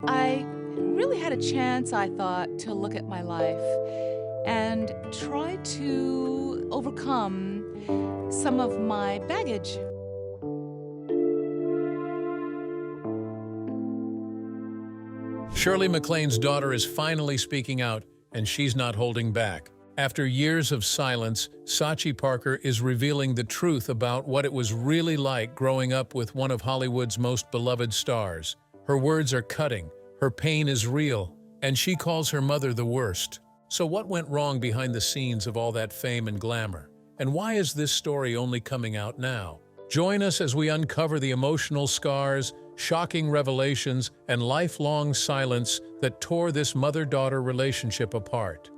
I really had a chance, I thought, to look at my life and try to overcome some of my baggage. Shirley MacLaine's daughter is finally speaking out, and she's not holding back. After years of silence, Sachi Parker is revealing the truth about what it was really like growing up with one of Hollywood's most beloved stars. Her words are cutting, her pain is real, and she calls her mother the worst. So what went wrong behind the scenes of all that fame and glamour? And why is this story only coming out now? Join us as we uncover the emotional scars, shocking revelations, and lifelong silence that tore this mother-daughter relationship apart.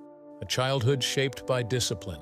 A childhood shaped by discipline.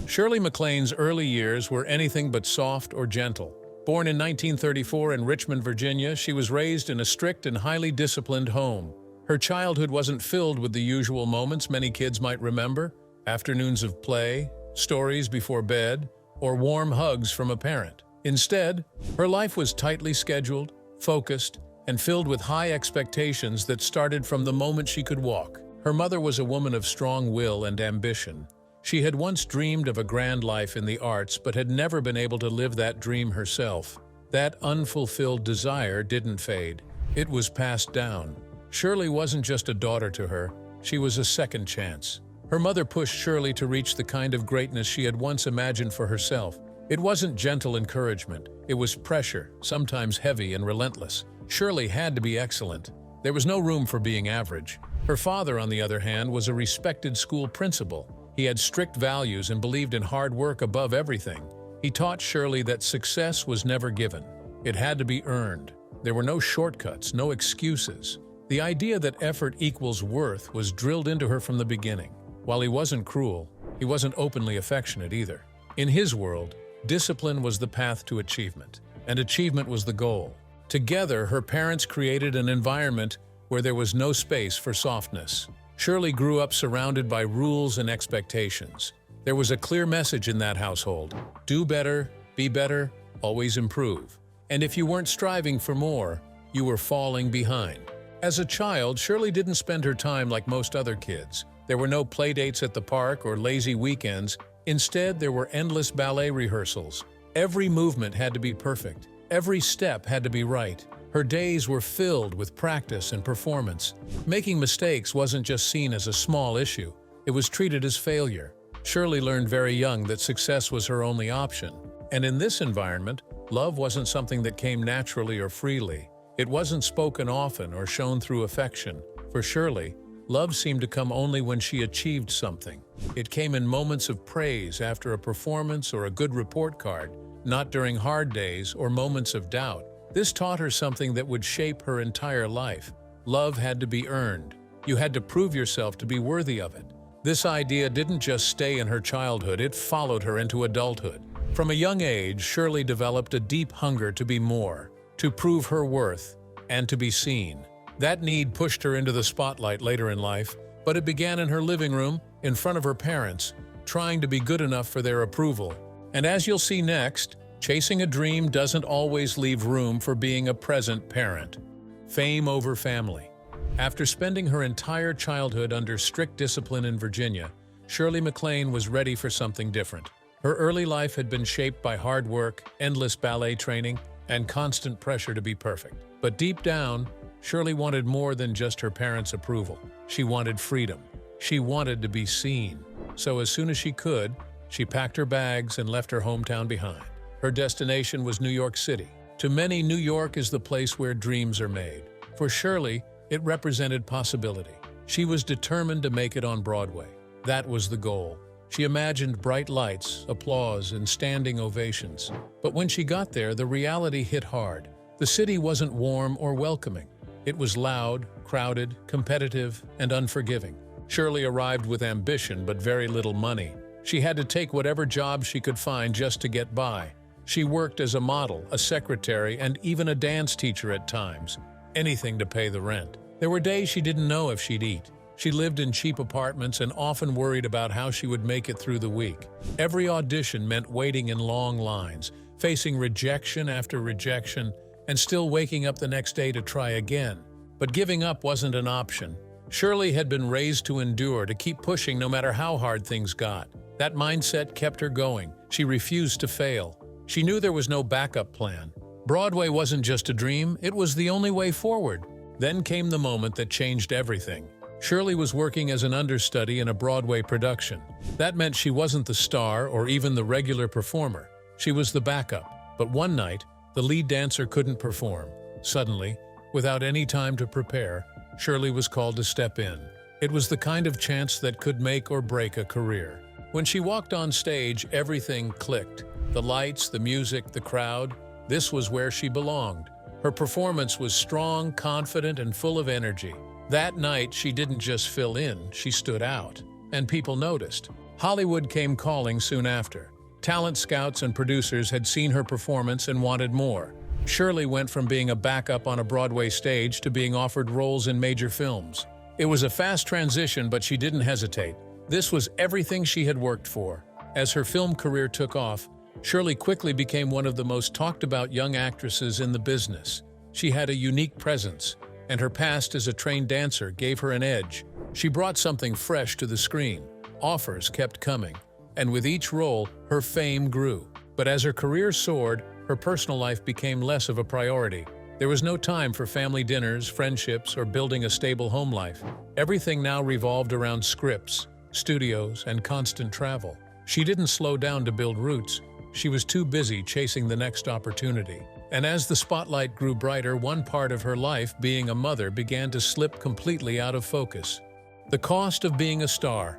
Shirley MacLaine's early years were anything but soft or gentle. Born in 1934 in Richmond, Virginia, she was raised in a strict and highly disciplined home. Her childhood wasn't filled with the usual moments many kids might remember: afternoons of play, stories before bed, or warm hugs from a parent. Instead, her life was tightly scheduled, focused, and filled with high expectations that started from the moment she could walk. Her mother was a woman of strong will and ambition. She had once dreamed of a grand life in the arts, but had never been able to live that dream herself. That unfulfilled desire didn't fade. It was passed down. Shirley wasn't just a daughter to her, she was a second chance. Her mother pushed Shirley to reach the kind of greatness she had once imagined for herself. It wasn't gentle encouragement, it was pressure, sometimes heavy and relentless. Shirley had to be excellent. There was no room for being average. Her father, on the other hand, was a respected school principal. He had strict values and believed in hard work above everything. He taught Shirley that success was never given. It had to be earned. There were no shortcuts, no excuses. The idea that effort equals worth was drilled into her from the beginning. While he wasn't cruel, he wasn't openly affectionate either. In his world, discipline was the path to achievement, and achievement was the goal. Together, her parents created an environment where there was no space for softness. Shirley grew up surrounded by rules and expectations. There was a clear message in that household: do better, be better, always improve. And if you weren't striving for more, you were falling behind. As a child, Shirley didn't spend her time like most other kids. There were no playdates at the park or lazy weekends. Instead, there were endless ballet rehearsals. Every movement had to be perfect. Every step had to be right. Her days were filled with practice and performance. Making mistakes wasn't just seen as a small issue. It was treated as failure. Shirley learned very young that success was her only option. And in this environment, love wasn't something that came naturally or freely. It wasn't spoken often or shown through affection. For Shirley, love seemed to come only when she achieved something. It came in moments of praise after a performance or a good report card, not during hard days or moments of doubt. This taught her something that would shape her entire life. Love had to be earned. You had to prove yourself to be worthy of it. This idea didn't just stay in her childhood, it followed her into adulthood. From a young age, Shirley developed a deep hunger to be more, to prove her worth, and to be seen. That need pushed her into the spotlight later in life, but it began in her living room, in front of her parents, trying to be good enough for their approval. And as you'll see next, chasing a dream doesn't always leave room for being a present parent. Fame over family. After spending her entire childhood under strict discipline in Virginia, Shirley MacLaine was ready for something different. Her early life had been shaped by hard work, endless ballet training, and constant pressure to be perfect. But deep down, Shirley wanted more than just her parents' approval. She wanted freedom. She wanted to be seen. So as soon as she could, she packed her bags and left her hometown behind. Her destination was New York City. To many, New York is the place where dreams are made. For Shirley, it represented possibility. She was determined to make it on Broadway. That was the goal. She imagined bright lights, applause, and standing ovations. But when she got there, the reality hit hard. The city wasn't warm or welcoming. It was loud, crowded, competitive, and unforgiving. Shirley arrived with ambition but very little money. She had to take whatever job she could find just to get by. She worked as a model, a secretary, and even a dance teacher at times. Anything to pay the rent. There were days she didn't know if she'd eat. She lived in cheap apartments and often worried about how she would make it through the week. Every audition meant waiting in long lines, facing rejection after rejection, and still waking up the next day to try again. But giving up wasn't an option. Shirley had been raised to endure, to keep pushing no matter how hard things got. That mindset kept her going. She refused to fail. She knew there was no backup plan. Broadway wasn't just a dream, it was the only way forward. Then came the moment that changed everything. Shirley was working as an understudy in a Broadway production. That meant she wasn't the star or even the regular performer. She was the backup. But one night, the lead dancer couldn't perform. Suddenly, without any time to prepare, Shirley was called to step in. It was the kind of chance that could make or break a career. When she walked on stage, everything clicked. The lights, the music, the crowd. This was where she belonged. Her performance was strong, confident, and full of energy. That night, she didn't just fill in, she stood out. And people noticed. Hollywood came calling soon after. Talent scouts and producers had seen her performance and wanted more. Shirley went from being a backup on a Broadway stage to being offered roles in major films. It was a fast transition, but she didn't hesitate. This was everything she had worked for. As her film career took off, Shirley quickly became one of the most talked-about young actresses in the business. She had a unique presence, and her past as a trained dancer gave her an edge. She brought something fresh to the screen. Offers kept coming, and with each role, her fame grew. But as her career soared, her personal life became less of a priority. There was no time for family dinners, friendships, or building a stable home life. Everything now revolved around scripts, studios, and constant travel. She didn't slow down to build roots. She was too busy chasing the next opportunity. And as the spotlight grew brighter, one part of her life, being a mother, began to slip completely out of focus. The cost of being a star.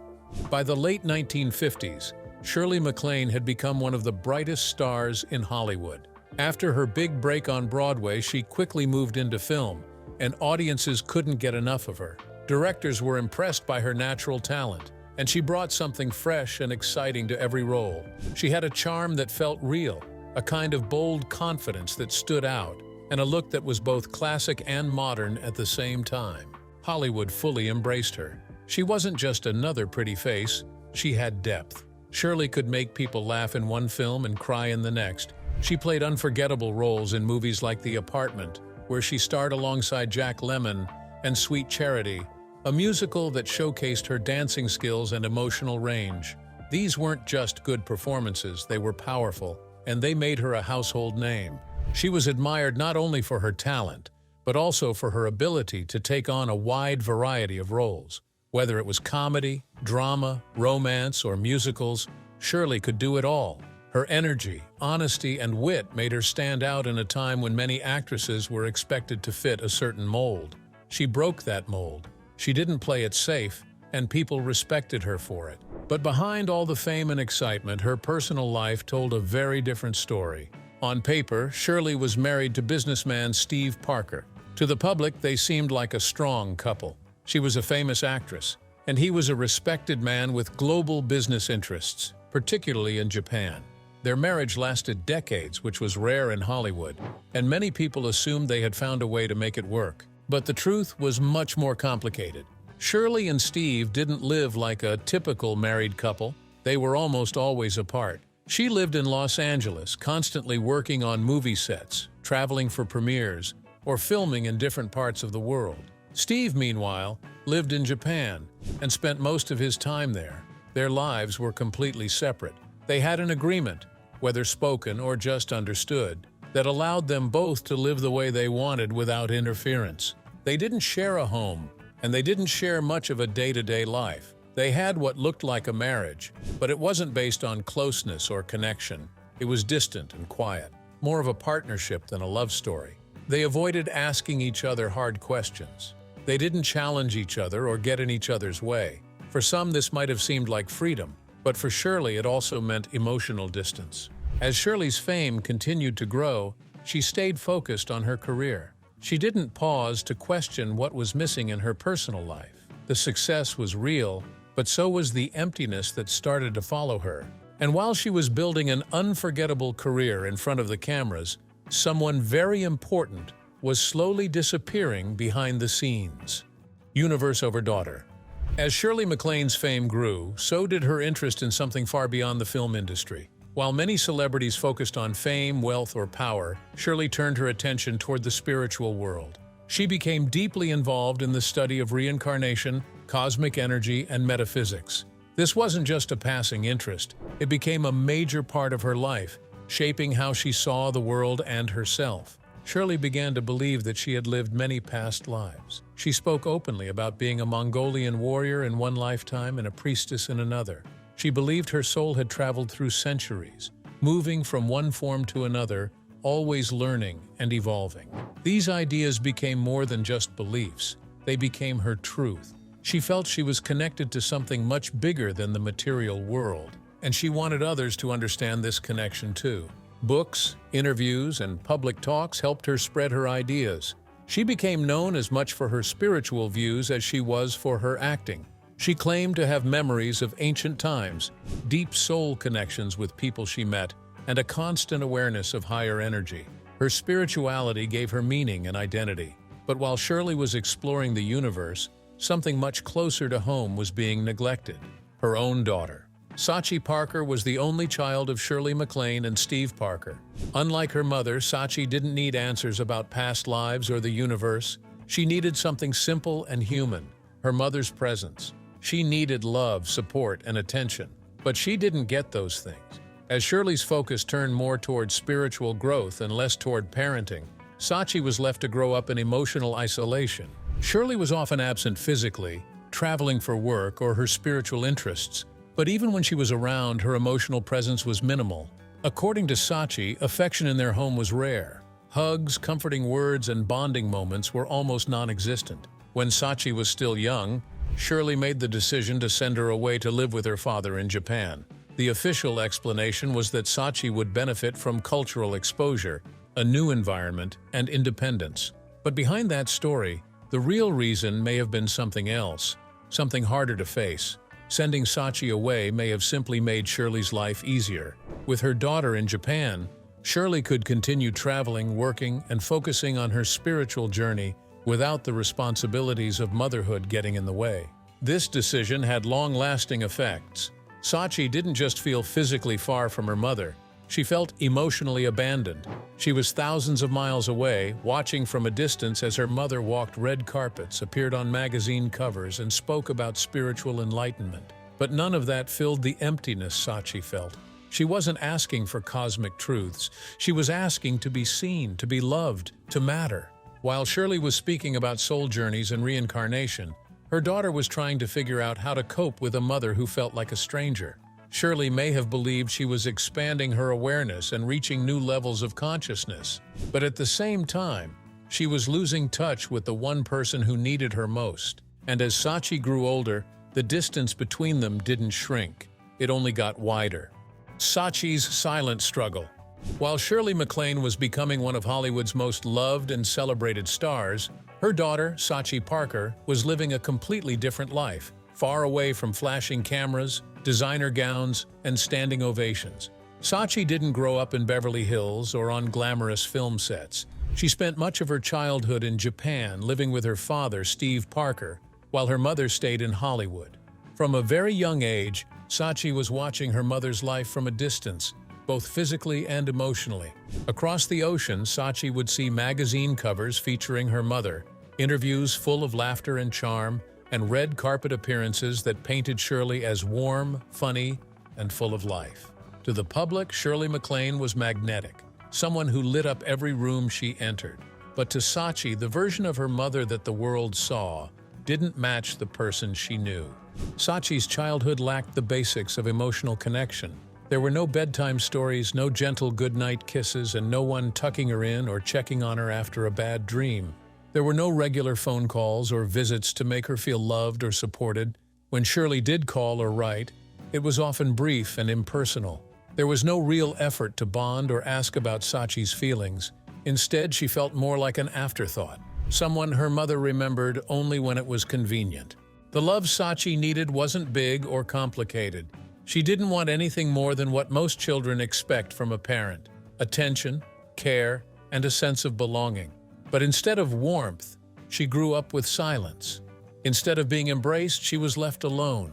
By the late 1950s, Shirley MacLaine had become one of the brightest stars in Hollywood. After her big break on Broadway, she quickly moved into film, and audiences couldn't get enough of her. Directors were impressed by her natural talent, and she brought something fresh and exciting to every role. She had a charm that felt real, a kind of bold confidence that stood out, and a look that was both classic and modern at the same time. Hollywood fully embraced her. She wasn't just another pretty face, she had depth. Shirley could make people laugh in one film and cry in the next. She played unforgettable roles in movies like The Apartment, where she starred alongside Jack Lemmon, and Sweet Charity, a musical that showcased her dancing skills and emotional range. These weren't just good performances, they were powerful, and they made her a household name. She was admired not only for her talent, but also for her ability to take on a wide variety of roles. Whether it was comedy, drama, romance, or musicals, Shirley could do it all. Her energy, honesty, and wit made her stand out in a time when many actresses were expected to fit a certain mold. She broke that mold. She didn't play it safe, and people respected her for it. But behind all the fame and excitement, her personal life told a very different story. On paper, Shirley was married to businessman Steve Parker. To the public, they seemed like a strong couple. She was a famous actress, and he was a respected man with global business interests, particularly in Japan. Their marriage lasted decades, which was rare in Hollywood, and many people assumed they had found a way to make it work. But the truth was much more complicated. Shirley and Steve didn't live like a typical married couple. They were almost always apart. She lived in Los Angeles, constantly working on movie sets, traveling for premieres, or filming in different parts of the world. Steve, meanwhile, lived in Japan and spent most of his time there. Their lives were completely separate. They had an agreement, whether spoken or just understood, that allowed them both to live the way they wanted without interference. They didn't share a home, and they didn't share much of a day-to-day life. They had what looked like a marriage, but it wasn't based on closeness or connection. It was distant and quiet, more of a partnership than a love story. They avoided asking each other hard questions. They didn't challenge each other or get in each other's way. For some, this might have seemed like freedom, but for Shirley, it also meant emotional distance. As Shirley's fame continued to grow, she stayed focused on her career. She didn't pause to question what was missing in her personal life. The success was real, but so was the emptiness that started to follow her. And while she was building an unforgettable career in front of the cameras, someone very important was slowly disappearing behind the scenes. Universe over daughter. As Shirley MacLaine's fame grew, so did her interest in something far beyond the film industry. While many celebrities focused on fame, wealth, or power, Shirley turned her attention toward the spiritual world. She became deeply involved in the study of reincarnation, cosmic energy, and metaphysics. This wasn't just a passing interest, it became a major part of her life, shaping how she saw the world and herself. Shirley began to believe that she had lived many past lives. She spoke openly about being a Mongolian warrior in one lifetime and a priestess in another. She believed her soul had traveled through centuries, moving from one form to another, always learning and evolving. These ideas became more than just beliefs. They became her truth. She felt she was connected to something much bigger than the material world, and she wanted others to understand this connection too. Books, interviews, and public talks helped her spread her ideas. She became known as much for her spiritual views as she was for her acting. She claimed to have memories of ancient times, deep soul connections with people she met, and a constant awareness of higher energy. Her spirituality gave her meaning and identity. But while Shirley was exploring the universe, something much closer to home was being neglected: her own daughter. Sachi Parker was the only child of Shirley MacLaine and Steve Parker. Unlike her mother, Sachi didn't need answers about past lives or the universe. She needed something simple and human: her mother's presence. She needed love, support, and attention. But she didn't get those things. As Shirley's focus turned more toward spiritual growth and less toward parenting, Sachi was left to grow up in emotional isolation. Shirley was often absent physically, traveling for work or her spiritual interests, but even when she was around, her emotional presence was minimal. According to Sachi, affection in their home was rare. Hugs, comforting words, and bonding moments were almost non-existent. When Sachi was still young, Shirley made the decision to send her away to live with her father in Japan. The official explanation was that Sachi would benefit from cultural exposure, a new environment, and independence. But behind that story, the real reason may have been something else, something harder to face. Sending Sachi away may have simply made Shirley's life easier. With her daughter in Japan, Shirley could continue traveling, working, and focusing on her spiritual journey without the responsibilities of motherhood getting in the way. This decision had long-lasting effects. Sachi didn't just feel physically far from her mother, she felt emotionally abandoned. She was thousands of miles away, watching from a distance as her mother walked red carpets, appeared on magazine covers, and spoke about spiritual enlightenment. But none of that filled the emptiness Sachi felt. She wasn't asking for cosmic truths. She was asking to be seen, to be loved, to matter. While Shirley was speaking about soul journeys and reincarnation, her daughter was trying to figure out how to cope with a mother who felt like a stranger. Shirley may have believed she was expanding her awareness and reaching new levels of consciousness. But at the same time, she was losing touch with the one person who needed her most. And as Sachi grew older, the distance between them didn't shrink. It only got wider. Sachi's silent struggle. While Shirley MacLaine was becoming one of Hollywood's most loved and celebrated stars, her daughter, Sachi Parker, was living a completely different life, far away from flashing cameras, designer gowns, and standing ovations. Sachi didn't grow up in Beverly Hills or on glamorous film sets. She spent much of her childhood in Japan, living with her father, Steve Parker, while her mother stayed in Hollywood. From a very young age, Sachi was watching her mother's life from a distance, both physically and emotionally. Across the ocean, Sachi would see magazine covers featuring her mother, interviews full of laughter and charm, and red carpet appearances that painted Shirley as warm, funny, and full of life. To the public, Shirley MacLaine was magnetic, someone who lit up every room she entered. But to Sachi, the version of her mother that the world saw didn't match the person she knew. Sachi's childhood lacked the basics of emotional connection. There were no bedtime stories, no gentle goodnight kisses, and no one tucking her in or checking on her after a bad dream. There were no regular phone calls or visits to make her feel loved or supported. When Shirley did call or write, it was often brief and impersonal. There was no real effort to bond or ask about Sachi's feelings. Instead, she felt more like an afterthought, someone her mother remembered only when it was convenient. The love Sachi needed wasn't big or complicated. She didn't want anything more than what most children expect from a parent: attention, care, and a sense of belonging. But instead of warmth, she grew up with silence. Instead of being embraced, she was left alone.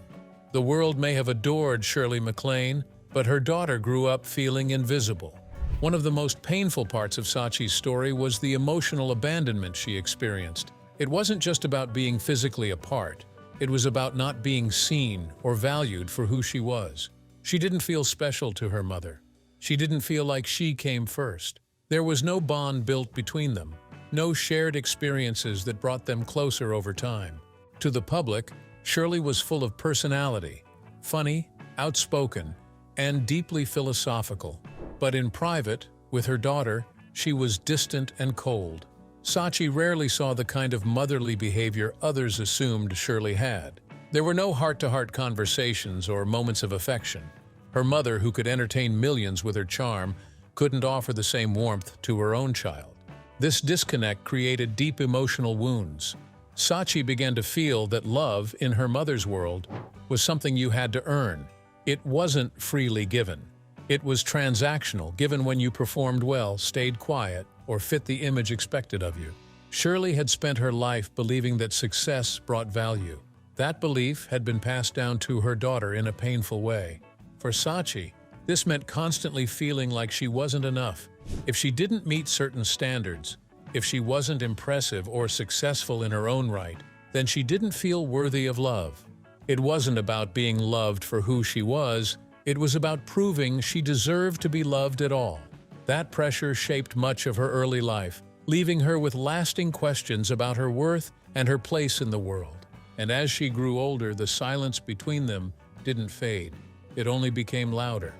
The world may have adored Shirley MacLaine, but her daughter grew up feeling invisible. One of the most painful parts of Sachi's story was the emotional abandonment she experienced. It wasn't just about being physically apart. It was about not being seen or valued for who she was. She didn't feel special to her mother. She didn't feel like she came first. There was no bond built between them, no shared experiences that brought them closer over time. To the public, Shirley was full of personality, funny, outspoken, and deeply philosophical. But in private, with her daughter, she was distant and cold. Sachi rarely saw the kind of motherly behavior others assumed Shirley had. There were no heart-to-heart conversations or moments of affection. Her mother, who could entertain millions with her charm, couldn't offer the same warmth to her own child. This disconnect created deep emotional wounds. Sachi began to feel that love, in her mother's world, was something you had to earn. It wasn't freely given. It was transactional, given when you performed well, stayed quiet, or fit the image expected of you. Shirley had spent her life believing that success brought value. That belief had been passed down to her daughter in a painful way. For Sachi, this meant constantly feeling like she wasn't enough. If she didn't meet certain standards, if she wasn't impressive or successful in her own right, then she didn't feel worthy of love. It wasn't about being loved for who she was, it was about proving she deserved to be loved at all. That pressure shaped much of her early life, leaving her with lasting questions about her worth and her place in the world. And as she grew older, the silence between them didn't fade. It only became louder.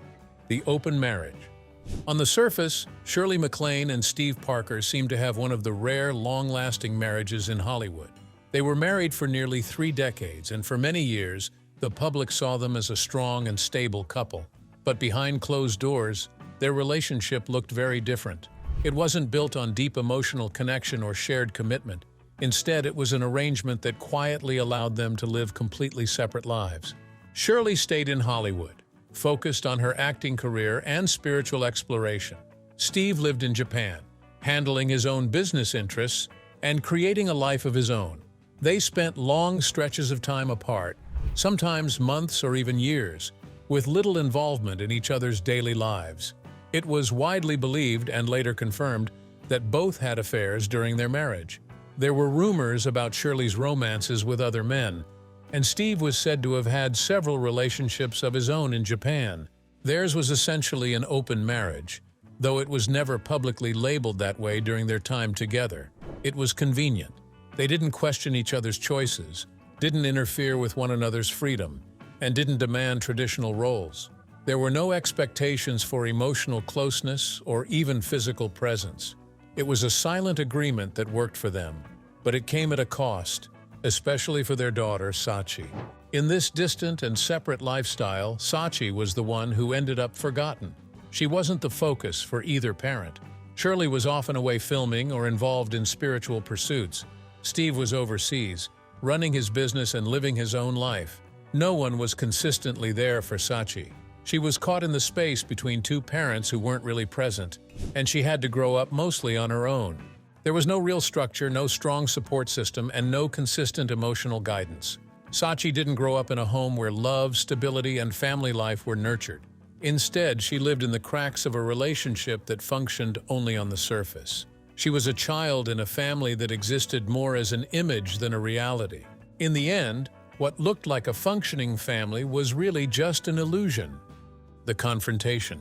The open marriage. On the surface, Shirley MacLaine and Steve Parker seemed to have one of the rare, long-lasting marriages in Hollywood. They were married for nearly 3 decades, and for many years, the public saw them as a strong and stable couple. But behind closed doors, their relationship looked very different. It wasn't built on deep emotional connection or shared commitment. Instead, it was an arrangement that quietly allowed them to live completely separate lives. Shirley stayed in Hollywood, focused on her acting career and spiritual exploration. Steve lived in Japan, handling his own business interests and creating a life of his own. They spent long stretches of time apart, sometimes months or even years, with little involvement in each other's daily lives. It was widely believed, and later confirmed, that both had affairs during their marriage. There were rumors about Shirley's romances with other men, and Steve was said to have had several relationships of his own in Japan. Theirs was essentially an open marriage, though it was never publicly labeled that way during their time together. It was convenient. They didn't question each other's choices, didn't interfere with one another's freedom, and didn't demand traditional roles. There were no expectations for emotional closeness or even physical presence. It was a silent agreement that worked for them, but it came at a cost, especially for their daughter, Sachi. In this distant and separate lifestyle, Sachi was the one who ended up forgotten. She wasn't the focus for either parent. Shirley was often away filming or involved in spiritual pursuits. Steve was overseas, running his business and living his own life. No one was consistently there for Sachi. She was caught in the space between two parents who weren't really present, and she had to grow up mostly on her own. There was no real structure, no strong support system, and no consistent emotional guidance. Sachi didn't grow up in a home where love, stability, and family life were nurtured. Instead, she lived in the cracks of a relationship that functioned only on the surface. She was a child in a family that existed more as an image than a reality. In the end, what looked like a functioning family was really just an illusion. The confrontation.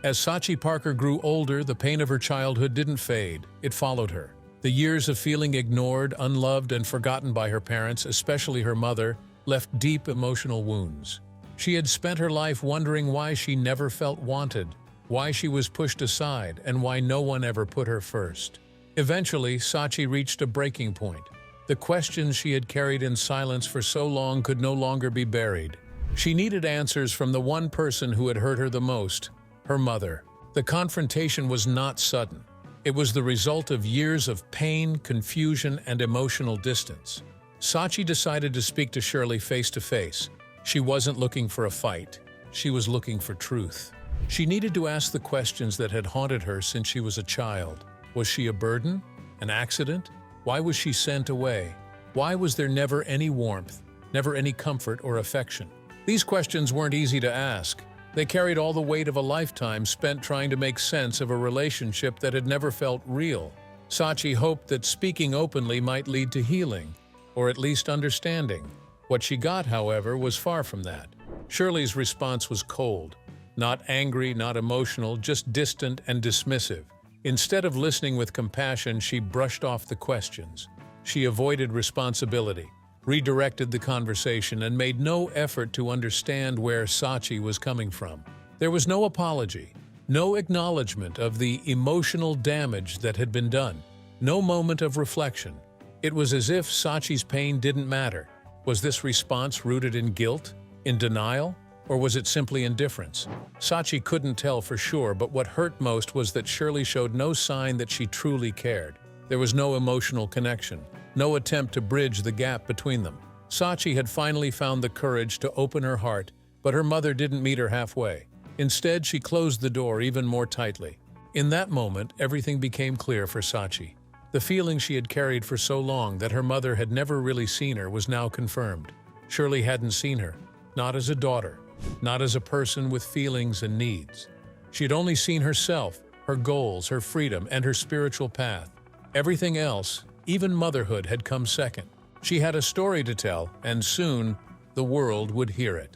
As Sachi Parker grew older, the pain of her childhood didn't fade. It followed her. The years of feeling ignored, unloved, and forgotten by her parents, especially her mother, left deep emotional wounds. She had spent her life wondering why she never felt wanted, why she was pushed aside, and why no one ever put her first. Eventually, Sachi reached a breaking point. The questions she had carried in silence for so long could no longer be buried. She needed answers from the one person who had hurt her the most, her mother. The confrontation was not sudden. It was the result of years of pain, confusion, and emotional distance. Sachi decided to speak to Shirley face to face. She wasn't looking for a fight. She was looking for truth. She needed to ask the questions that had haunted her since she was a child. Was she a burden? An accident? Why was she sent away? Why was there never any warmth, never any comfort or affection? These questions weren't easy to ask, They carried all the weight of a lifetime spent trying to make sense of a relationship that had never felt real. Sachi hoped that speaking openly might lead to healing, or at least understanding. What she got, however, was far from that. Shirley's response was cold. Not angry, not emotional, just distant and dismissive. Instead of listening with compassion, she brushed off the questions. She avoided responsibility, redirected the conversation, and made no effort to understand where Sachi was coming from. There was no apology, no acknowledgement of the emotional damage that had been done, no moment of reflection. It was as if Sachi's pain didn't matter. Was this response rooted in guilt, in denial, or was it simply indifference? Sachi couldn't tell for sure, but what hurt most was that Shirley showed no sign that she truly cared. There was no emotional connection, no attempt to bridge the gap between them. Sachi had finally found the courage to open her heart, but her mother didn't meet her halfway. Instead, she closed the door even more tightly. In that moment, everything became clear for Sachi. The feeling she had carried for so long that her mother had never really seen her was now confirmed. Shirley hadn't seen her, not as a daughter, not as a person with feelings and needs. She had only seen herself, her goals, her freedom, and her spiritual path. Everything else, even motherhood, had come second. She had a story to tell, and soon the world would hear it.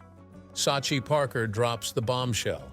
Sachi Parker drops the bombshell.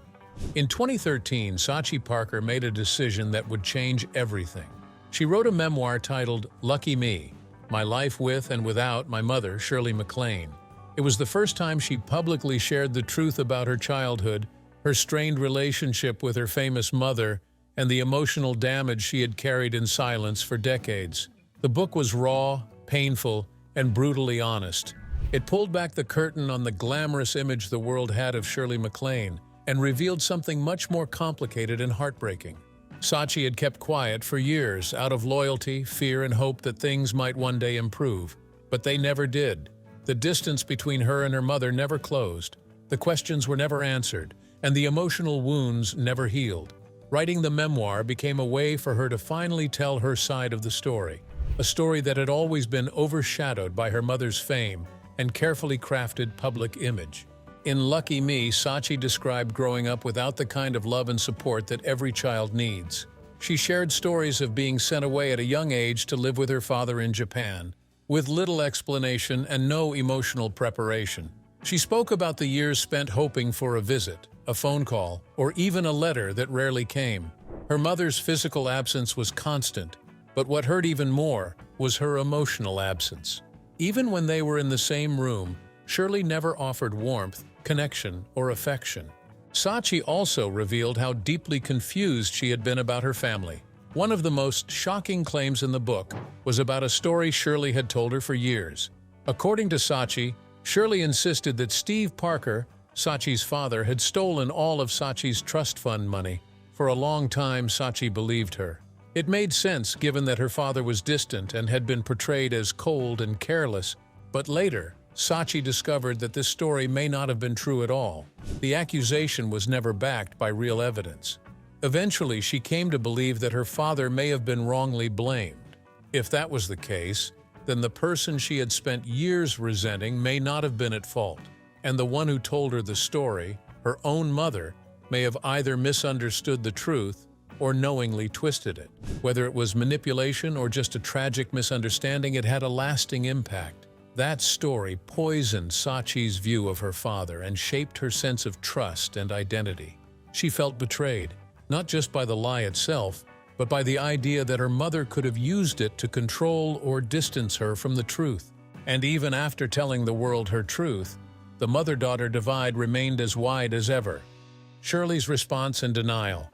In 2013, Sachi Parker made a decision that would change everything. She wrote a memoir titled Lucky Me, My Life With and Without My Mother, Shirley MacLaine. It was the first time she publicly shared the truth about her childhood, her strained relationship with her famous mother, and the emotional damage she had carried in silence for decades. The book was raw, painful, and brutally honest. It pulled back the curtain on the glamorous image the world had of Shirley MacLaine and revealed something much more complicated and heartbreaking. Sachi had kept quiet for years out of loyalty, fear, and hope that things might one day improve. But they never did. The distance between her and her mother never closed. The questions were never answered, and the emotional wounds never healed. Writing the memoir became a way for her to finally tell her side of the story, a story that had always been overshadowed by her mother's fame and carefully crafted public image. In Lucky Me, Sachi described growing up without the kind of love and support that every child needs. She shared stories of being sent away at a young age to live with her father in Japan, with little explanation and no emotional preparation. She spoke about the years spent hoping for a visit, a phone call, or even a letter that rarely came. Her mother's physical absence was constant, but what hurt even more was her emotional absence. Even when they were in the same room, Shirley never offered warmth, connection, or affection. Sachi also revealed how deeply confused she had been about her family. One of the most shocking claims in the book was about a story Shirley had told her for years. According to Sachi, Shirley insisted that Steve Parker, Sachi's father, had stolen all of Sachi's trust fund money. For a long time, Sachi believed her. It made sense given that her father was distant and had been portrayed as cold and careless, but later, Sachi discovered that this story may not have been true at all. The accusation was never backed by real evidence. Eventually, she came to believe that her father may have been wrongly blamed. If that was the case, then the person she had spent years resenting may not have been at fault, and the one who told her the story, her own mother, may have either misunderstood the truth or knowingly twisted it. Whether it was manipulation or just a tragic misunderstanding, it had a lasting impact. That story poisoned Sachi's view of her father and shaped her sense of trust and identity. She felt betrayed, not just by the lie itself, but by the idea that her mother could have used it to control or distance her from the truth. And even after telling the world her truth, the mother-daughter divide remained as wide as ever. Shirley's response and denial.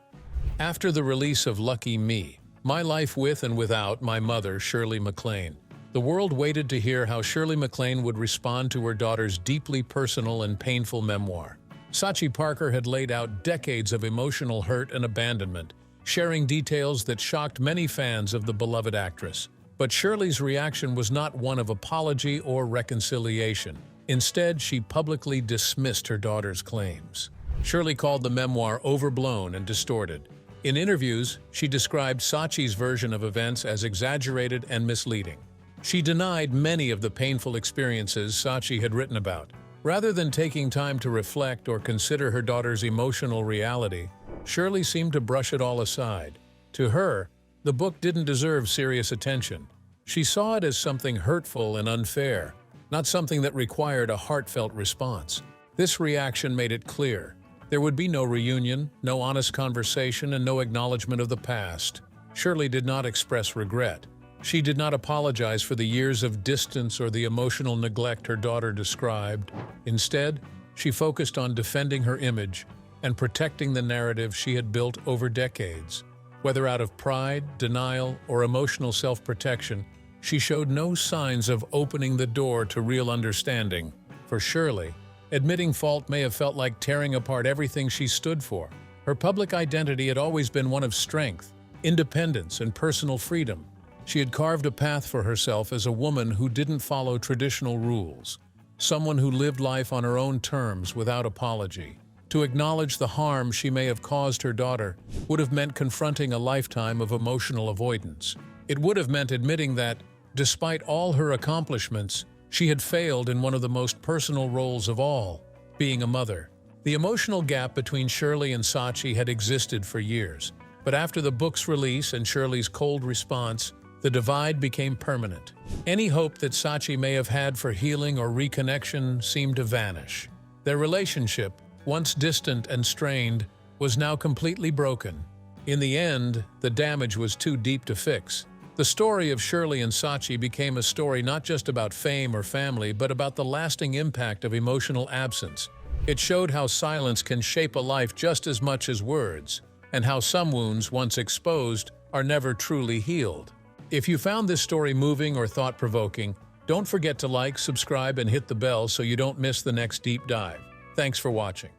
After the release of Lucky Me, My Life With and Without My Mother, Shirley MacLaine, the world waited to hear how Shirley MacLaine would respond to her daughter's deeply personal and painful memoir. Sachi Parker had laid out decades of emotional hurt and abandonment, sharing details that shocked many fans of the beloved actress. But Shirley's reaction was not one of apology or reconciliation. Instead, she publicly dismissed her daughter's claims. Shirley called the memoir overblown and distorted. In interviews, she described Sachi's version of events as exaggerated and misleading. She denied many of the painful experiences Sachi had written about, Rather than taking time to reflect or consider her daughter's emotional reality, Shirley seemed to brush it all aside. To her, the book didn't deserve serious attention. She saw it as something hurtful and unfair, not something that required a heartfelt response. This reaction made it clear. There would be no reunion, no honest conversation, and no acknowledgement of the past. Shirley did not express regret. She did not apologize for the years of distance or the emotional neglect her daughter described. Instead, she focused on defending her image and protecting the narrative she had built over decades. Whether out of pride, denial, or emotional self-protection, she showed no signs of opening the door to real understanding. For Shirley, admitting fault may have felt like tearing apart everything she stood for. Her public identity had always been one of strength, independence, and personal freedom. She had carved a path for herself as a woman who didn't follow traditional rules, someone who lived life on her own terms without apology. To acknowledge the harm she may have caused her daughter would have meant confronting a lifetime of emotional avoidance. It would have meant admitting that, despite all her accomplishments, she had failed in one of the most personal roles of all, being a mother. The emotional gap between Shirley and Sachi had existed for years, but after the book's release and Shirley's cold response, the divide became permanent. Any hope that Sachi may have had for healing or reconnection seemed to vanish. Their relationship, once distant and strained, was now completely broken. In the end, the damage was too deep to fix. The story of Shirley and Sachi became a story not just about fame or family, but about the lasting impact of emotional absence. It showed how silence can shape a life just as much as words, and how some wounds, once exposed, are never truly healed. If you found this story moving or thought-provoking, don't forget to like, subscribe, and hit the bell so you don't miss the next deep dive. Thanks for watching.